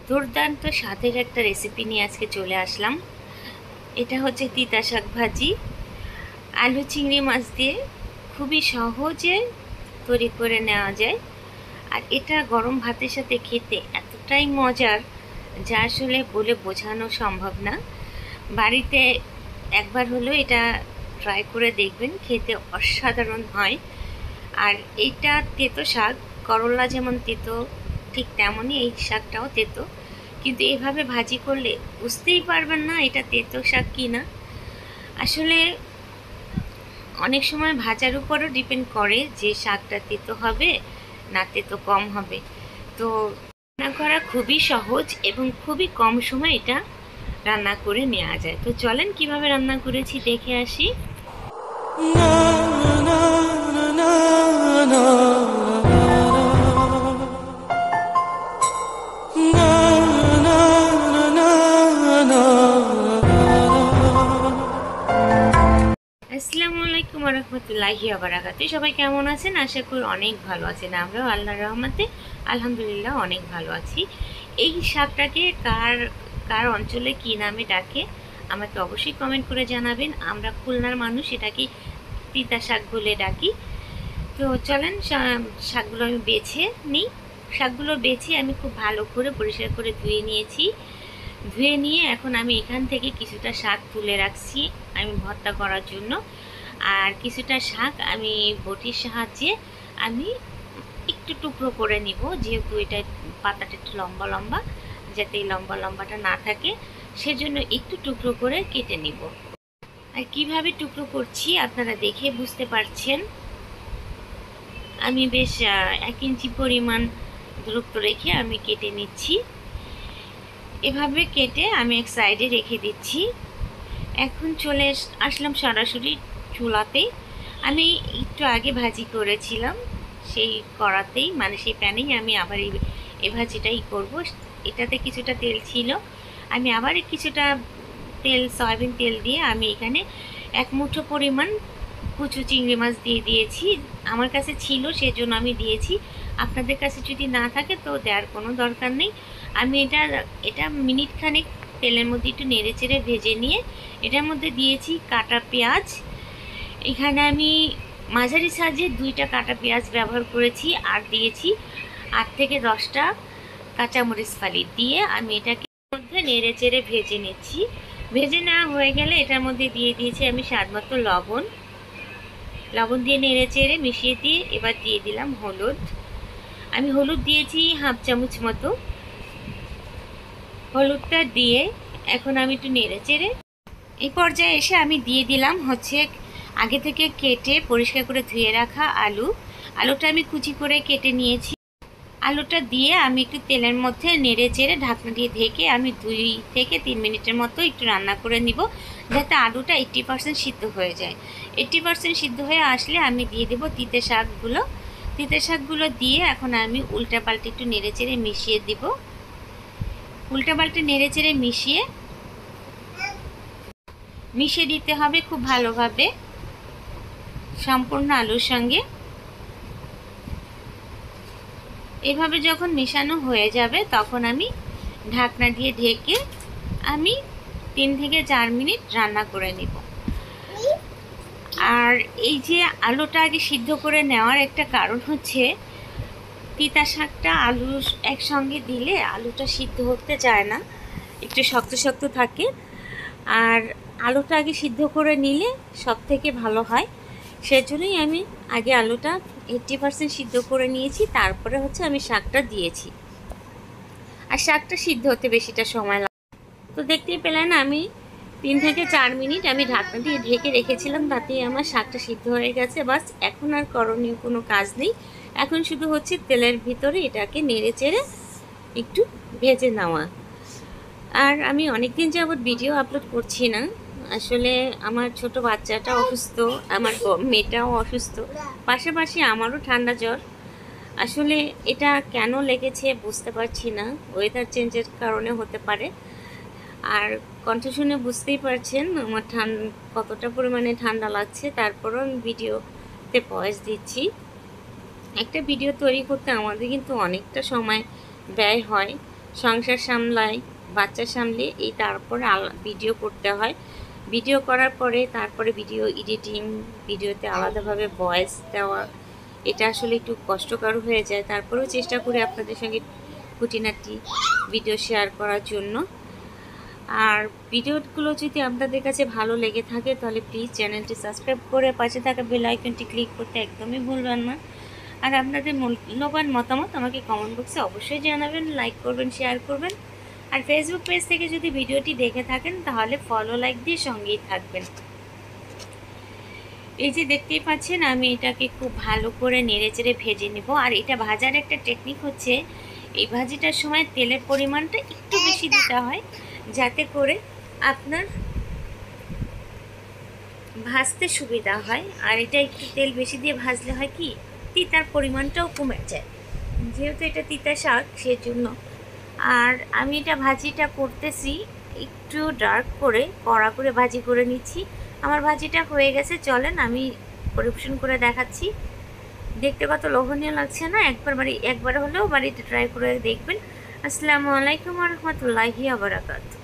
দুর্দান্ত স্বাদের একটা রেসিপি নিয়ে আজকে চলে আসলাম। এটা হচ্ছে তিতা শাক ভাজি আলু চিংড়ি মাছ দিয়ে খুবই সহজে তৈরি করে নেওয়া যায়। আর এটা গরম ভাতের সাথে খেতে এতটাই মজার যা আসলে বলে বোঝানো সম্ভব না। বাড়িতে একবার হলেও এটা ট্রাই করে দেখবেন, খেতে অসাধারণ হয়। আর এইটা তেতো শাক, করলা যেমন তেতো ঠিক তেমনই এই শাকটাও তেতো, কিন্তু এভাবে ভাজি করলে বুঝতেই পারবেন না এটা তেতো শাক কি না। আসলে অনেক সময় ভাজার উপরও ডিপেন্ড করে যে শাকটা তেতো হবে না তেতো কম হবে। তো রান্না করা খুবই সহজ এবং খুবই কম সময় এটা রান্না করে নেওয়া যায়। তো চলেন কিভাবে রান্না করেছি দেখে আসি। আসসালামু আলাইকুম ওয়া রাহমাতুল্লাহি ওয়া বারাকাতুহু। সবাই কেমন আছেন? আশা করি অনেক ভালো আছেন। আমরাও আল্লাহর রহমতে আলহামদুলিল্লাহ অনেক ভালো আছি। এই শাকটাকে কার কার অঞ্চলে কি নামে ডাকে আমাকে অবশ্যই কমেন্ট করে জানাবেন। আমরা খুলনার মানুষ, এটাকে তিতা শাক বলে ডাকি। তো চলেন শাকগুলো আমি বেছে নিই। শাকগুলো বেছে আমি খুব ভালো করে পরিষ্কার করে ধুয়ে নিয়েছি। ধুয়ে নিয়ে এখন আমি এখান থেকে কিছুটা শাক তুলে রাখছি আমি ভর্তা করার জন্য। আর কিছুটা শাক আমি বটির সাহায্যে আমি একটু টুকরো করে নিব, যেহেতু এটা পাতাটা একটু লম্বা লম্বা, যাতে এই লম্বা লম্বাটা না থাকে সেজন্য একটু টুকরো করে কেটে নিব। আর কিভাবে টুকরো করছি আপনারা দেখে বুঝতে পারছেন। আমি বেশ 1 ইঞ্চি পরিমাণ দূরত্ব রেখে আমি কেটে নিচ্ছি। এভাবে কেটে আমি এক সাইডে রেখে দিচ্ছি। এখন চলে আসলাম সরাসরি চুলাতে। আমি একটু আগে ভাজি করেছিলাম সেই কড়াতেই, মানে সেই প্যানেই আমি আবার এই ভাজিটাই করব। এটাতে কিছুটা তেল ছিল, আমি আবার কিছুটা তেল সয়াবিন তেল দিয়ে আমি এখানে 1 মুঠো পরিমাণ কুচু চিংড়ি মাছ দিয়ে দিয়েছি। আমার কাছে ছিল সেজন্য আমি দিয়েছি, আপনাদের কাছে যদি না থাকে তো দেওয়ার কোনো দরকার নেই। আমি এটা মিনিট খানেক তেলের মধ্যে একটু নেড়ে চেড়ে ভেজে নিয়ে এটার মধ্যে দিয়েছি কাটা পেঁয়াজ। এখানে আমি মাঝারি সাইজে 2টা কাটা পেঁয়াজ ব্যবহার করেছি, আর দিয়েছি 8 থেকে 10টা কাঁচামরিচ ফালি দিয়ে আমি এটাকে মধ্যে নেড়ে চেড়ে ভেজে নিচ্ছি। ভেজে নেওয়া হয়ে গেলে এটার মধ্যে দিয়ে দিয়েছি আমি স্বাদমতো লবণ দিয়ে নেড়ে চেড়ে মিশিয়ে দিয়ে এবার দিয়ে দিলাম হলুদ। আমি হলুদ দিয়েছি 1/2 চামচ মতো। হলুদটা দিয়ে এখন আমি একটু নেড়ে চেড়ে এই পর্যায়ে এসে আমি দিয়ে দিলাম হচ্ছে আগে থেকে কেটে পরিষ্কার করে ধুয়ে রাখা আলুটা আমি কুচি করে কেটে নিয়েছি। আলুটা দিয়ে আমি একটু তেলের মধ্যে নেড়ে চেড়ে ঢাকনা দিয়ে ঢেকে আমি 2 থেকে 3 মিনিটের মতো একটু রান্না করে নিব, যাতে আলুটা 80% সিদ্ধ হয়ে যায়। 80% সিদ্ধ হয়ে আসলে আমি দিয়ে দেব তিতে শাকগুলো দিয়ে এখন আমি উল্টা পাল্টে একটু নেড়ে চেড়ে মিশিয়ে দিব। উল্টা পাল্টে নেড়ে চেড়ে মিশিয়ে দিতে হবে খুব ভালোভাবে সম্পূর্ণ আলুর সঙ্গে। এভাবে যখন মেশানো হয়ে যাবে তখন আমি ঢাকনা দিয়ে ঢেকে আমি 3 থেকে 4 মিনিট রান্না করে নিব। আর এই যে আলুটা আগে সিদ্ধ করে নেওয়ার একটা কারণ হচ্ছে তিতা শাকটা আলু একসঙ্গে দিলে আলুটা সিদ্ধ হতে চায় না, একটু শক্ত শক্ত থাকে। আর আলুটা আগে সিদ্ধ করে নিলে সব থেকে ভালো হয়, সেজন্যই আমি আগে আলুটা 80% সিদ্ধ করে নিয়েছি, তারপরে হচ্ছে আমি শাকটা দিয়েছি। আর শাকটা সিদ্ধ হতে বেশিটা সময় লাগে। তো দেখতেই পেলেন আমি 3 থেকে 4 মিনিট আমি ঢাকনা দিয়ে ঢেকে রেখেছিলাম, তাতেই আমার শাকটা সিদ্ধ হয়ে গেছে। বাস এখন আর করণীয় কোনো কাজ নেই, এখন শুধু হচ্ছে তেলের ভিতরে এটাকে নেড়ে চেড়ে একটু ভেজে নেওয়া। আর আমি অনেক দিন যাবত ভিডিও আপলোড করছি না, আসলে আমার ছোট বাচ্চাটা অসুস্থ, আমার মেয়েটাও অসুস্থ, পাশাপাশি আমারও ঠান্ডা জ্বর। আসলে এটা কেন লেগেছে বুঝতে পারছি না, ওয়েদার চেঞ্জের কারণে হতে পারে। আর কণ্ঠ শুনে বুঝতেই পারছেন আমার কতটা পরিমাণে ঠান্ডা লাগছে, তারপরও আমি ভিডিওতে ভয়েস দিচ্ছি। একটা ভিডিও তৈরি করতে আমাদের কিন্তু অনেকটা সময় ব্যয় হয়, সংসার সামলাই, বাচ্চা সামলে এই তারপরে ভিডিও করতে হয়। ভিডিও করার পরে তারপরে ভিডিও এডিটিং, ভিডিওতে আলাদাভাবে ভয়েস দেওয়া, এটা আসলে একটু কষ্টকর হয়ে যায়। তারপরেও চেষ্টা করি আপনাদের সঙ্গে খুঁটিনাটি ভিডিও শেয়ার করার জন্য। আর ভিডিওগুলো যদি আপনাদের কাছে ভালো লেগে থাকে তাহলে প্লিজ চ্যানেলটি সাবস্ক্রাইব করে পাশে থাকা বেল আইকনটি ক্লিক করতে একদমই ভুলবেন না। আর আপনাদের মূল্যবান মতামত আমাকে কমেন্ট বক্সে অবশ্যই জানাবেন, লাইক করবেন, শেয়ার করবেন। আর ফেসবুক পেজ থেকে যদি ভিডিওটি দেখে থাকেন তাহলে ফলো লাইক দিয়ে সঙ্গেই থাকবেন। এই যে দেখতেই পাচ্ছেন আমি এটাকে খুব ভালো করে নেড়েচেড়ে ভেজে নেব। আর এটা ভাজার একটা টেকনিক হচ্ছে, এই ভাজিটার সময় তেলের পরিমাণটা একটু বেশি দিতে হয়, যাতে করে আপনার ভাজতে সুবিধা হয়। আর এটা একটু তেল বেশি দিয়ে ভাজলে হয় কি, তিতার পরিমাণটাও কমে যায়, যেহেতু এটা তিতা শাক সেজন্য। আর আমি এটা ভাজিটা করতেছি একটু ডার্ক করে, কড়া করে ভাজি করে নিচ্ছি। আমার ভাজিটা হয়ে গেছে, চলেন আমি পরিবেশন করে দেখাচ্ছি। দেখতে কত লোভনীয় লাগছে না? একবার হলেও বাড়িতে ট্রাই করে দেখবেন। আসসালামু আলাইকুম ওয়া রাহমাতুল্লাহি ওয়া বারাকাতুহু।